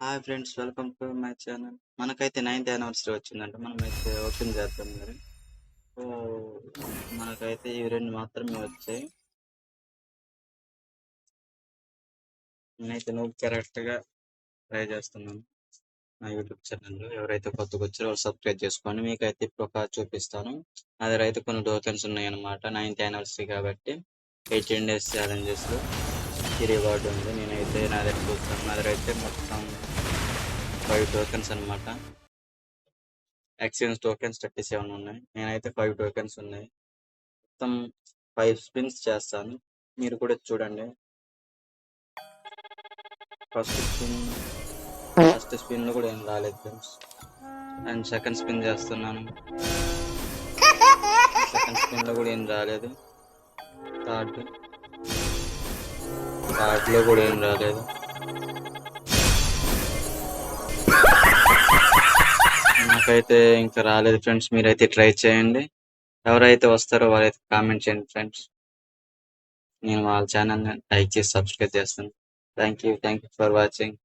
Hi friends, welcome to my channel. మనకైతే 9th anniversary వచ్చిందంట. మనమైతే ఓపెన్ చేద్దాం మరి. సో మనకైతే ఇవి 2 మాత్రమే వచ్చాయి. నేనైతే నువ్వు కరెక్ట్గా ట్రై చేస్తున్నాను నా యూట్యూబ్ ఛానల్లో. ఎవరైతే కొత్తగా వచ్చారో వాళ్ళు సబ్స్క్రైబ్ చేసుకోండి. మీకైతే ఇప్పుడు ఒక చూపిస్తాను. నా దగ్గర అయితే కొన్ని టోకెన్స్ ఉన్నాయన్నమాట. 9th యానివర్సరీ కాబట్టి 18 days ఛాలెంజెస్లో ఈ రివార్డు ఉంది. నేనైతే నా దగ్గర చూస్తాను. నా దగ్గర అయితే మొత్తం 5 టోకెన్స్ అనమాట. ఎక్స్చేంజ్ టోకెన్స్ 37 ఉన్నాయి. నేనైతే 5 టోకెన్స్ ఉన్నాయి. మొత్తం 5 స్పిన్స్ చేస్తాను. మీరు కూడా చూడండి. ఫస్ట్ స్పిన్ లో కూడా ఏం రాలేదు ఫ్రెండ్స్. అండ్ సెకండ్ స్పిన్ చేస్తున్నాను. సెకండ్ స్పిన్ లో కూడా ఏం రాలేదు. థర్డ్ లో కూడా ఏం రాలేదు. నాకైతే ఇంకా రాలేదు ఫ్రెండ్స్. మీరైతే ట్రై చేయండి. ఎవరైతే వస్తారో వారైతే కామెంట్ చేయండి ఫ్రెండ్స్. నేను వాళ్ళ ఛానల్ని లైక్ చేసి సబ్స్క్రైబ్ చేస్తాను. Thank you for watching.